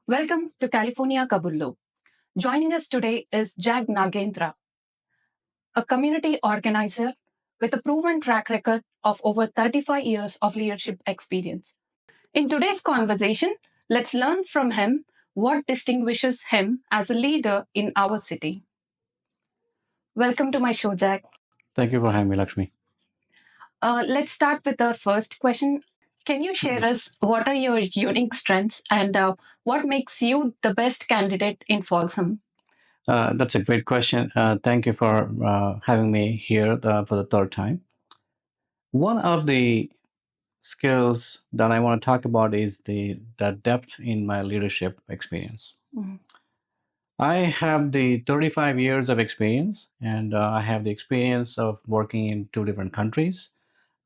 Welcome to California Kaburlu. Joining us today is Jag Nagendra, a community organizer with a proven track record of over 35 years of leadership experience. In today's conversation, let's learn from him what distinguishes him as a leader in our city. Welcome to my show, Jag. Thank you for having me, Lakshmi. Let's start with our first question. Can you share us what are your unique strengths and what makes you the best candidate in Folsom? That's a great question. Thank you for having me here for the third time. One of the skills that I want to talk about is the depth in my leadership experience. Mhm. I have the 35 years of experience, and I have the experience of working in two different countries.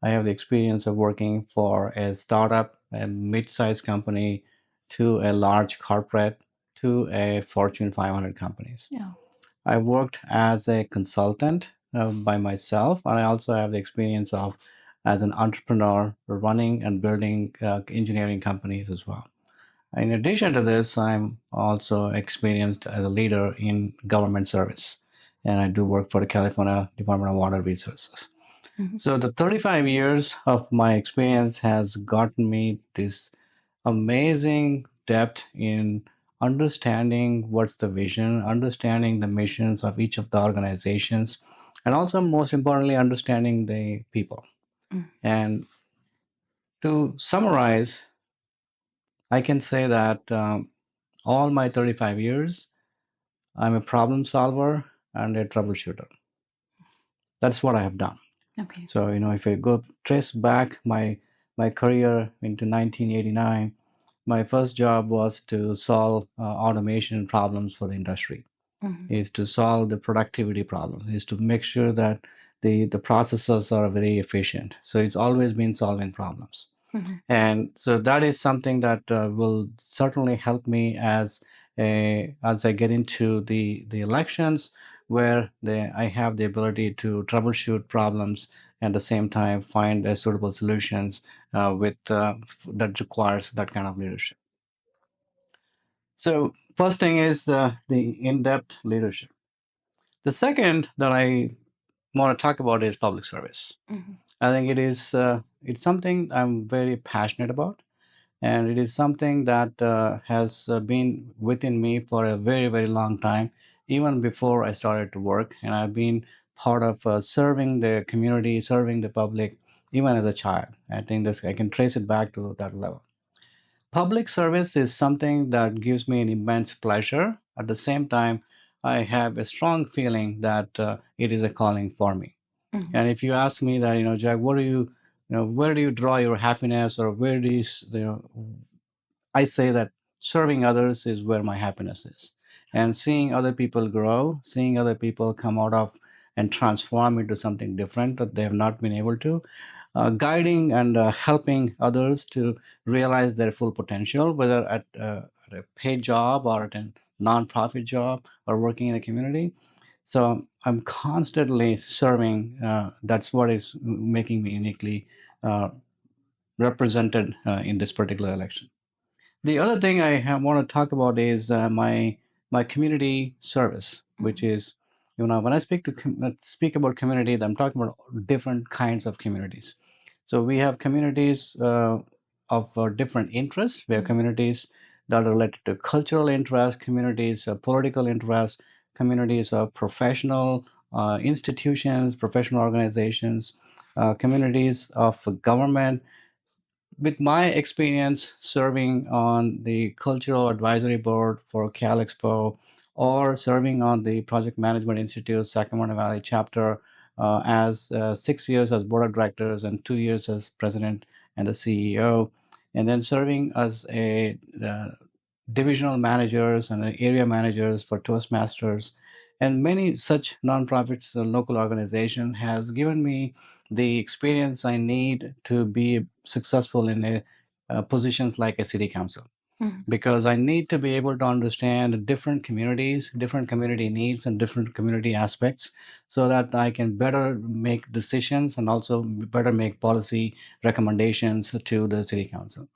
I have the experience of working for a startup, a mid-sized company, to a large corporate, to a Fortune 500 companies. Yeah. I worked as a consultant by myself, and I also have the experience of as an entrepreneur running and building engineering companies as well. In addition to this, I'm also experienced as a leader in government service, and I do work for the California Department of Water Resources. Mhm. So the 35 years of my experience has gotten me this amazing depth in understanding what's the vision, understanding the missions of each of the organizations, and also most importantly, understanding the people. Mm. And to summarize, I can say that all my 35 years, I'm a problem solver and a troubleshooter. That's what I have done. Okay. So, if I go trace back my career into 1989, my first job was to solve automation problems for the industry, Mhm. is to solve the productivity problem, is to make sure that the processes are very efficient. So it's always been solving problems. Mhm. And so that is something that will certainly help me as I get into the elections, where I have the ability to troubleshoot problems and at the same time find suitable solutions with that requires that kind of leadership. So first thing is the in-depth leadership. The second that I want to talk about is public service. Mhm. I think it's something I'm very passionate about, and it is something that has been within me for a very very long time, even before I started to work. And I've been part of serving the community, serving the public, even as a child. I think this I can trace it back to that level. Public service is something that gives me an immense pleasure. At the same time, I have a strong feeling that it is a calling for me. Mhm. And if you ask me that, Jack, what do where do you draw your happiness, or where do I say that serving others is where my happiness is. And seeing other people grow, seeing other people come out of and transform into something different that they have not been able to, guiding and helping others to realize their full potential, whether at a paid job or at a nonprofit job or working in a community. So I'm constantly serving. That's what is making me uniquely uh, represented in this particular election. The other thing want to talk about is my community service, which Mhm. is, when I speak about community, I'm talking about different kinds of communities. So we have communities of different interests. We have Mhm. communities that are related to cultural interests, communities of political interests, communities of professional institutions, professional organizations, communities of government. With my experience serving on the cultural advisory board for Cal Expo, or serving on the Project Management Institute Sacramento Valley chapter as 6 years as board of directors and 2 years as president and the CEO, and then serving as a divisional managers and area managers for Toastmasters and many such nonprofits and local organization has given me the experience I need to be successful in positions like a city council, Mhm. because I need to be able to understand different communities, different community needs, and different community aspects, so that I can better make decisions and also better make policy recommendations to the city council.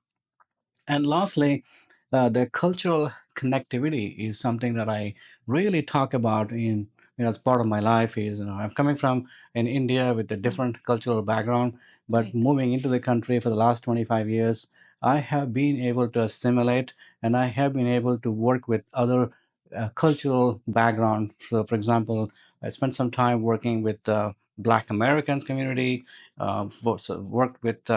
And lastly, The cultural connectivity is something that I really talk about in, as part of my life. Is, I'm coming from in India with a different cultural background, but Right. moving into the country for the last 25 years, I have been able to assimilate, and I have been able to work with other cultural background. So, for example, I spent some time working with Black Americans community, so worked with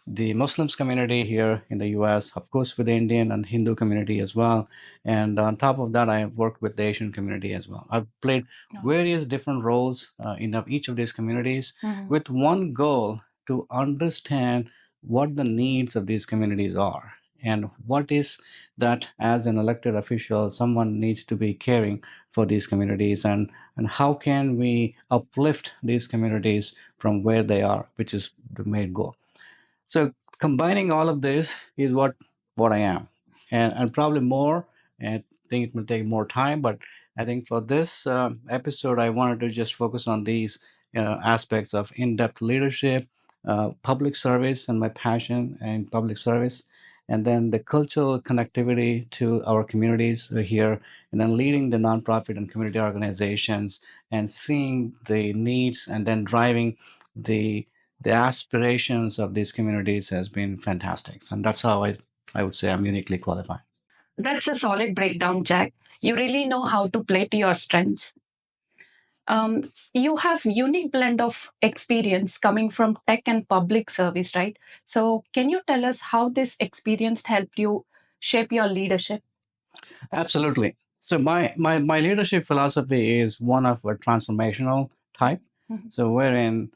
the Muslims community here in the US, of course, with the Indian and Hindu community as well. And on top of that, I have worked with the Asian community as well. I've played No. various different roles in each of these communities Mhm. with one goal to understand what the needs of these communities are and what is that as an elected official someone needs to be caring for these communities, and how can we uplift these communities from where they are, which is the main goal. So combining all of this is what I am, and probably more. And I think it will take more time, but I think for this episode, I wanted to just focus on these aspects of in-depth leadership, public service, and my passion in public service, and then the cultural connectivity to our communities here, and then leading the nonprofit and community organizations, and seeing the needs, and then driving the aspirations of these communities has been fantastic. And that's how I would say I'm uniquely qualified. That's a solid breakdown, Jack. You really know how to play to your strengths. You have unique blend of experience coming from tech and public service, right? So can you tell us how this experience helped you shape your leadership? Absolutely. So my leadership philosophy is one of a transformational type. Mhm. So wherein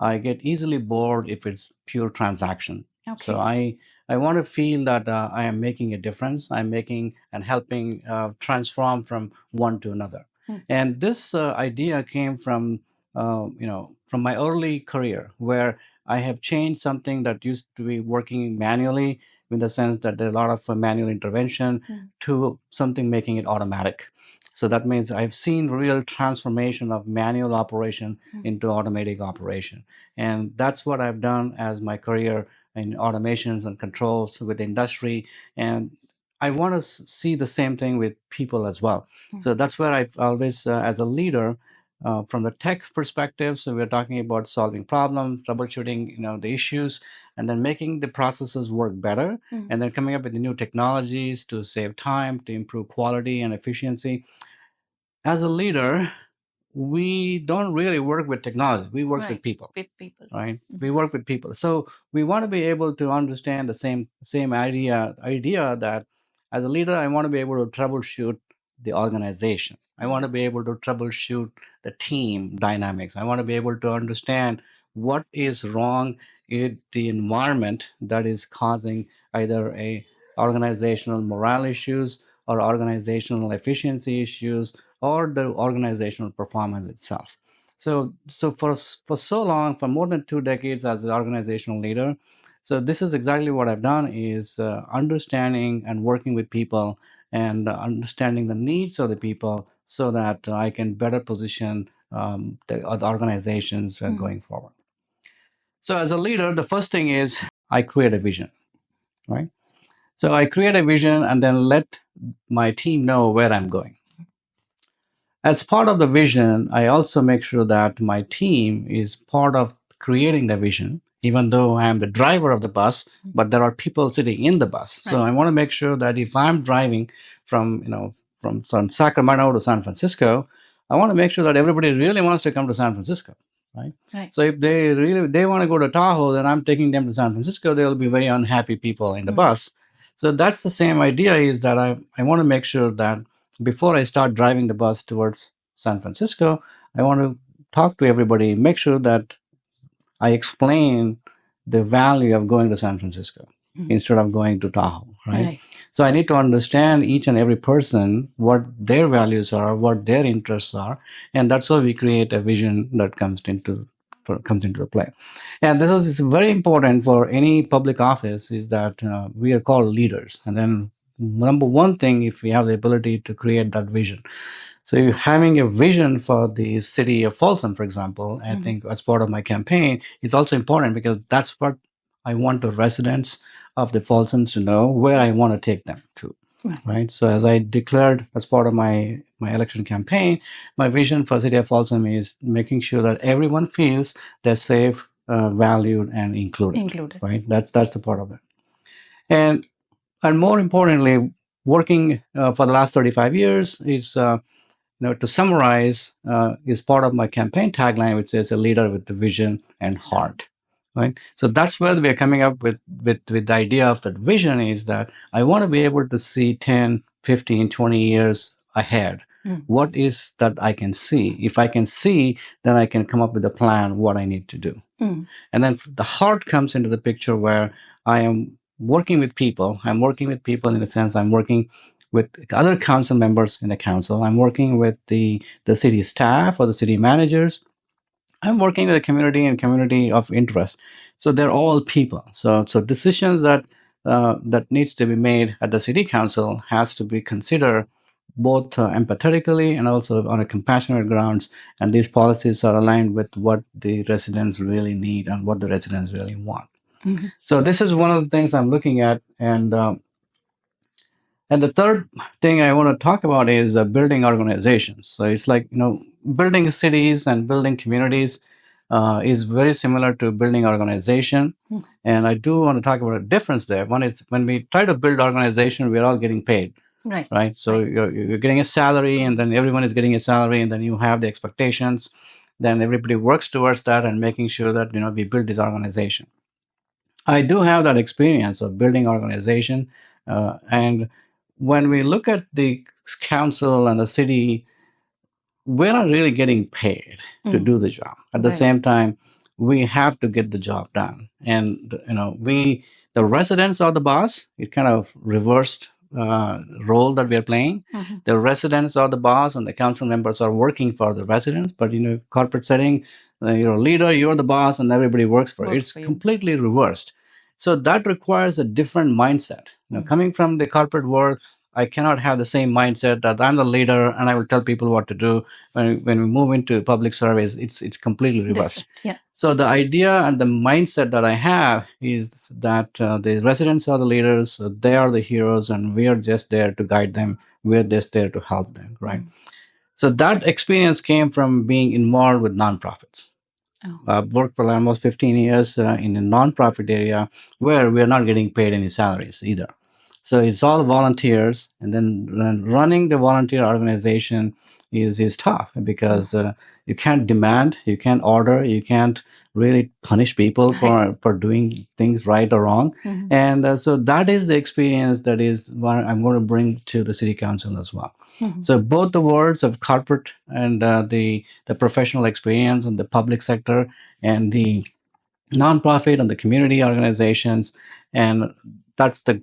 I get easily bored if it's pure transaction. So Okay. I want to feel that I am making a difference. I'm making and helping transform from one to another. Mm. And this idea came from from my early career, where I have changed something that used to be working manually, in the sense that there are a lot of manual intervention, Mm. to something making it automatic. So that means I've seen real transformation of manual operation Mm. into automatic operation. And that's what I've done as my career in automations and controls with the industry. And I want to see the same thing with people as well. Mm. So that's where I've always, as a leader, from the tech perspective, so we're talking about solving problems, troubleshooting, the issues, and then making the processes work better, Mm. and then coming up with the new technologies to save time, to improve quality and efficiency. As a leader, we don't really work with technology, we work with Right. people, With people. right? Mhm. We work with people, so we want to be able to understand the same idea that as a leader I want to be able to troubleshoot the organization, I want to Yeah. be able to troubleshoot the team dynamics, I want to be able to understand what is wrong in the environment that is causing either a organizational morale issues or organizational efficiency issues or the organizational performance itself. So for so long, for more than 2 decades as an organizational leader, so this is exactly what I've done is understanding and working with people and understanding the needs of the people so that I can better position the other organizations Mm. going forward. So as a leader, the first thing is I create a vision, right? So I create a vision and then let my team know where I'm going. As part of the vision, I also make sure that my team is part of creating the vision, even though I am the driver of the bus, but there are people sitting in the bus. So Right. I want to make sure that if I'm driving from, from Sacramento to San Francisco, I want to make sure that everybody really wants to come to San Francisco, right? Right. So if they want to go to Tahoe, then I'm taking them to San Francisco. They'll be very unhappy people in the Mm. bus. So that's the same idea, is that I want to make sure that before I start driving the bus towards San Francisco, I want to talk to everybody, make sure that I explain the value of going to San Francisco Mm. instead of going to Tahoe, right? Right. So I need to understand each and every person, what their values are, what their interests are, and that's how we create a vision that comes into the play. And this is very important for any public office, is that we are called leaders. And then number one thing, if we have the ability to create that vision, so having a vision for the city of Folsom, for example, I Mhm. think as part of my campaign is also important, because that's what I want the residents of the Folsoms to know where I want to take them to. Right. Right. So as I declared as part of my election campaign, my vision for City of Folsom is making sure that everyone feels they're safe, valued, and included. Included. Right. That's the part of it. And more importantly, working for the last 35 years is to summarize, is part of my campaign tagline, which says a leader with the vision and heart. Right. So that's where we are coming up with the idea of that vision is that I want to be able to see 10, 15, 20 years ahead. Mm. What is that I can see? If I can see, then I can come up with a plan what I need to do. Mm. And then the heart comes into the picture where I am working with people. I'm working with people in the sense I'm working with other council members in the council. I'm working with the city staff or the city managers. I'm working with a community and community of interest. So they're all people. So decisions that needs to be made at the city council has to be considered both empathetically and also on a compassionate grounds. And these policies are aligned with what the residents really need and what the residents really want. Mm-hmm. So this is one of the things I'm looking at, and the third thing I want to talk about is building organizations. So it's like, building cities and building communities is very similar to building organization. Mm. And I do want to talk about a difference there. One is when we try to build organization, we're all getting paid, Right. right? So Right. you're getting a salary, and then everyone is getting a salary, and then you have the expectations. Then everybody works towards that and making sure that, we build this organization. I do have that experience of building organization, and when we look at the council and the city, we're not really getting paid to do the job. At the Right. same time, we have to get the job done, and we the residents are the boss. It kind of reversed role that we are playing. Mm-hmm. The residents are the boss, and the council members are working for the residents. But corporate setting, you're a leader, you're the boss, and everybody works for it. Works It's for you. completely reversed. So that requires a different mindset. Coming from the corporate world, I cannot have the same mindset that I'm the leader and I will tell people what to do. When we move into public service, it's completely reversed. Different. Yeah. So the idea and the mindset that I have is that the residents are the leaders, so they are the heroes, and we are just there to guide them. We're just there to help them, right? So that experience came from being involved with nonprofits. Oh. Worked for almost 15 years in a nonprofit area where we're not getting paid any salaries either. So it's all volunteers, and then running the volunteer organization is tough because you can't demand, you can't order, you can't really punish people for doing things right or wrong. Mm-hmm. And so that is the experience that is what I'm going to bring to the city council as well. Mm-hmm. So both the worlds of corporate and the professional experience in the public sector and the nonprofit and the community organizations, and that's the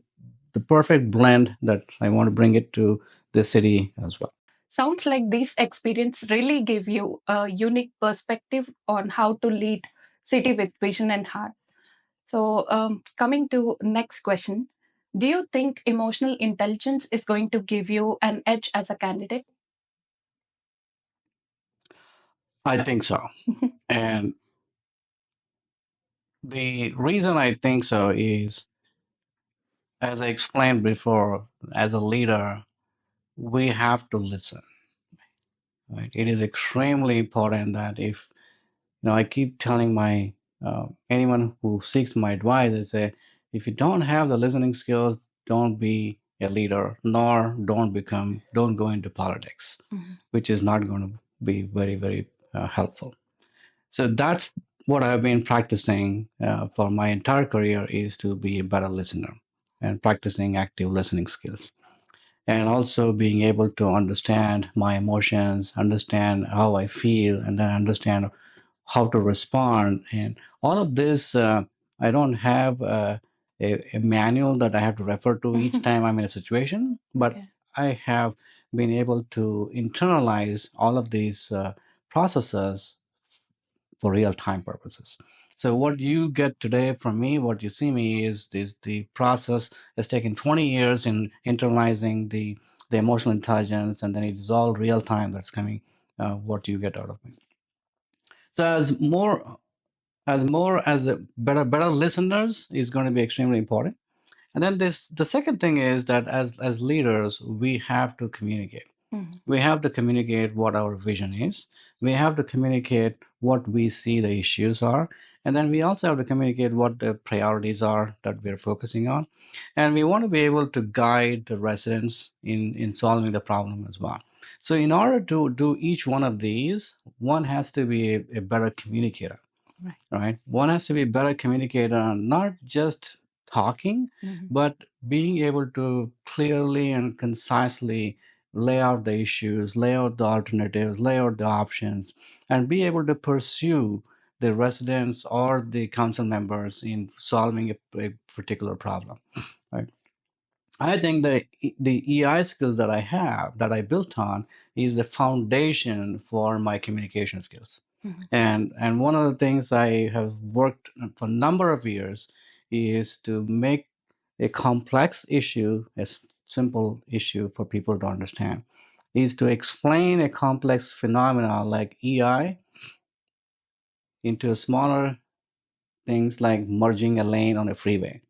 perfect blend that I want to bring it to the city as well. Sounds like these experience really give you a unique perspective on how to lead city with vision and heart. So, coming to next question, do you think emotional intelligence is going to give you an edge as a candidate? I think so. And the reason I think so is, as I explained before, as a leader, we have to listen. Right? It is extremely important that if I keep telling my anyone who seeks my advice, I say, if you don't have the listening skills, don't be a leader, nor don't go into politics, which is not going to be very, very helpful. So that's what I've been practicing for my entire career, is to be a better listener and practicing active listening skills, and also being able to understand my emotions, understand how I feel, and then understand how to respond. And all of this, I don't have a manual that I have to refer to each time I'm in a situation, but I have been able to internalize all of these processes for real time purposes. So what you get today from me, what you see me is the process has taken 20 years in internalizing the emotional intelligence, and then it is all real time that's coming, what you get out of me. So as a better listeners is going to be extremely important. And then this the second thing is that as leaders, we have to communicate. We have to communicate what our vision is. We have to communicate what we see the issues are. And then we also have to communicate what the priorities are that we're focusing on. And we want to be able to guide the residents in solving the problem as well. So, in order to do each one of these, one has to be a better communicator, right? One has to be a better communicator, and not just talking, but being able to clearly and concisely lay out the issues, lay out the alternatives, lay out the options, and be able to pursue the residents or the council members in solving a particular problem, right? I think the EI skills that I have, that I built on, is the foundation for my communication skills. And one of the things I have worked on for a number of years is to make a complex issue a simple issue for people to understand. Is to explain a complex phenomena like EI into smaller things like merging a lane on a freeway.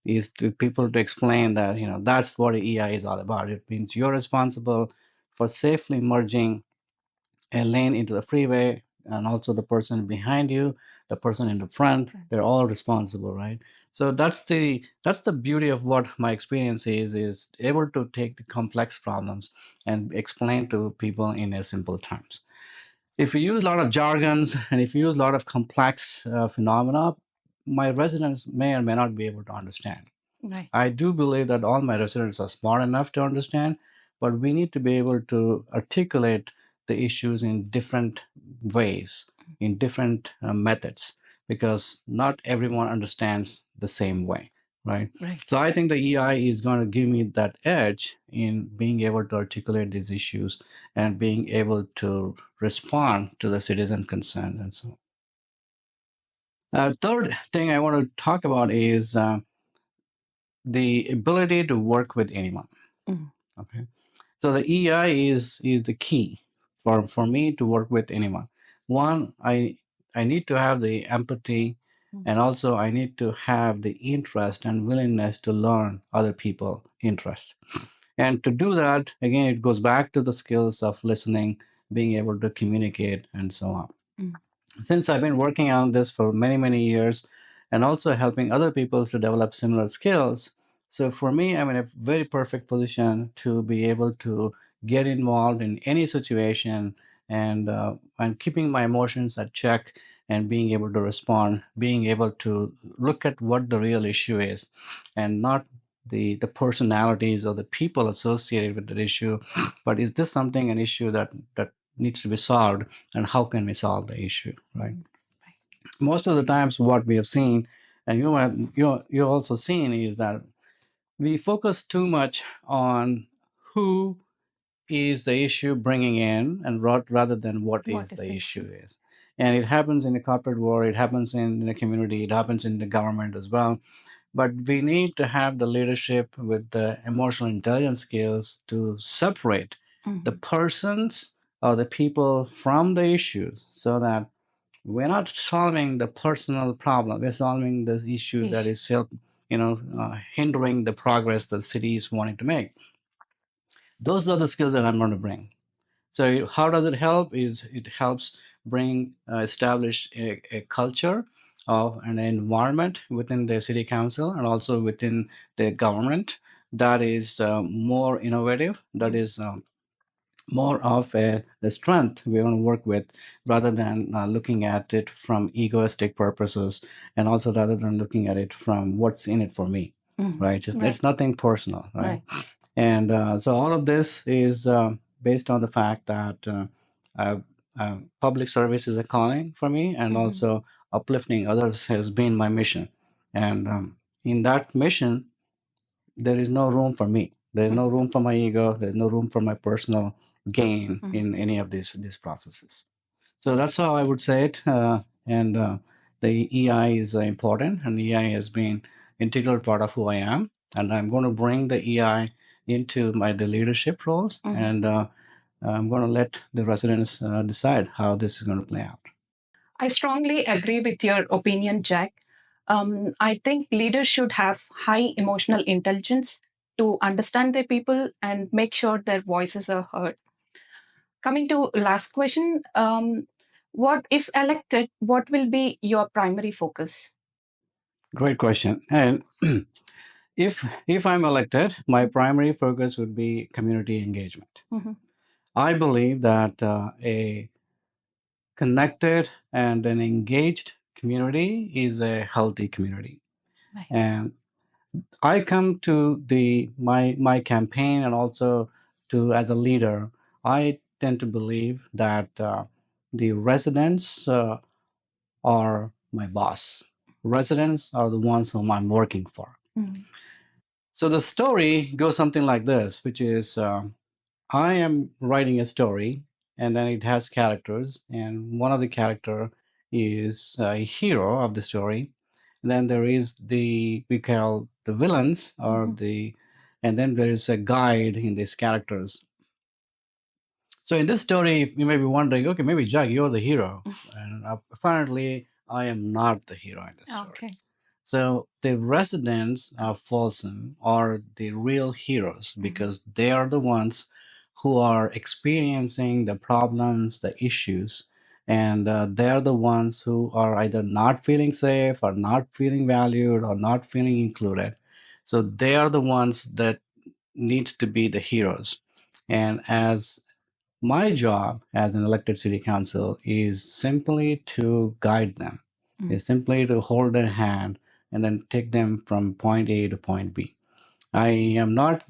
Is to people to explain that that's what EI is all about. It means you're responsible for safely merging a lane into the freeway, and also the person behind you, the person in the front, they're all responsible, right? So that's the beauty of what my experience is able to take the complex problems and explain to people in a simple terms. If you use a lot of jargons and if you use a lot of complex phenomena, my residents may or may not be able to understand. I do believe that all my residents are smart enough to understand, but we need to be able to articulate the issues in different ways, in different methods, because not everyone understands the same way, right? So I think the EI is going to give me that edge in being able to articulate these issues and being able to respond to the citizen concern and so on. Third thing I want to talk about is the ability to work with anyone. Okay, so the EI is the key for me to work with anyone. One, I need to have the empathy, and also I need to have the interest and willingness to learn other people' interest. And to do that, again, it goes back to the skills of listening, being able to communicate, and so on. Since I've been working on this for many, many years and also helping other people to develop similar skills, so for me, I'm in a very perfect position to be able to get involved in any situation and keeping my emotions at check and being able to respond, being able to look at what the real issue is and not the personalities or the people associated with that issue, but is this something an issue that needs to be solved, and how can we solve the issue, right? Most of the times what we have seen, and you also seen, is that we focus too much on who is the issue bringing in and rather than what is the issue is. And it happens in the corporate world, it happens in the community, it happens in the government as well. But we need to have the leadership with the emotional intelligence skills to separate the persons or the people from the issues, so that we're not solving the personal problem, we're solving the issue that is hindering the progress the city is wanting to make. Those are the skills that I'm going to bring. So how does it help? Is it helps bring establish a culture of an environment within the city council and also within the government that is more innovative, that is more of the strength we want to work with, rather than looking at it from egoistic purposes, and also rather than looking at it from what's in it for me, right? Just, it's nothing personal, right? And so all of this is based on the fact that uh, public service is a calling for me, and also uplifting others has been my mission. And in that mission, there is no room for me. There's no room for my ego. There's no room for my personal gain in any of these processes. So that's how I would say it. And the EI is important, and EI has been integral part of who I am. And I'm going to bring the EI into the leadership roles, and I'm going to let the residents decide how this is going to play out. I strongly agree with your opinion, Jack. I think leaders should have high emotional intelligence to understand their people and make sure their voices are heard. Coming to last question, what if elected? What will be your primary focus? Great question. And if I'm elected, my primary focus would be community engagement. Mhm. I believe that a connected and an engaged community is a healthy community. Right. And I come to the my campaign and also to as a leader, I tend to believe that the residents are my boss. Residents are the ones whom I'm working for. Mhm. So the story goes something like this, which is I am writing a story, and then it has characters, and one of the character is a hero of the story. And then there is the we call the villains or Mhm. the, and then there is a guide in these characters. So in this story, you may be wondering, okay, maybe Jack, you're the hero, and apparently I am not the hero in this story. Okay. So the residents of Folsom are the real heroes because they are the ones who are experiencing the problems, the issues, and they are the ones who are either not feeling safe or not feeling valued or not feeling included. So they are the ones that need to be the heroes. And as my job as an elected city council is simply to guide them, is simply to hold their hand and then take them from point A to point B. I am not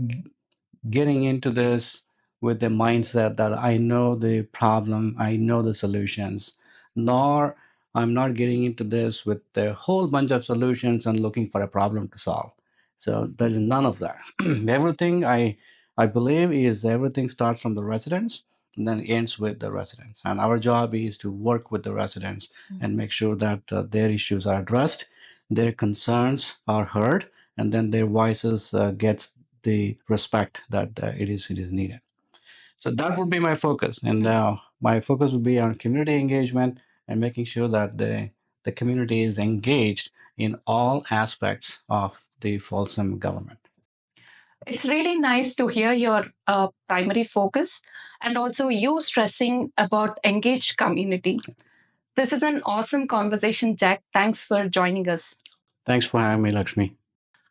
getting into this with the mindset that I know the problem, I know the solutions, nor I'm not getting into this with a whole bunch of solutions and looking for a problem to solve. So there's none of that. Everything I believe is everything starts from the residents and then ends with the residents. And our job is to work with the residents and make sure that their issues are addressed, their concerns are heard, and then their voices get the respect that it is needed. So that would be my focus, and my focus would be on community engagement and making sure that the community is engaged in all aspects of the Folsom government. It's really nice to hear your primary focus and also you stressing about engaged community. This is an awesome conversation, Jack. Thanks for joining us. Thanks for having me, Lakshmi.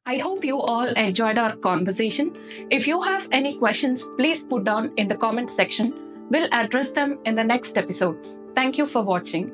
I hope you all enjoyed our conversation. If you have any questions, please put down in the comment section. We'll address them in the next episodes. Thank you for watching.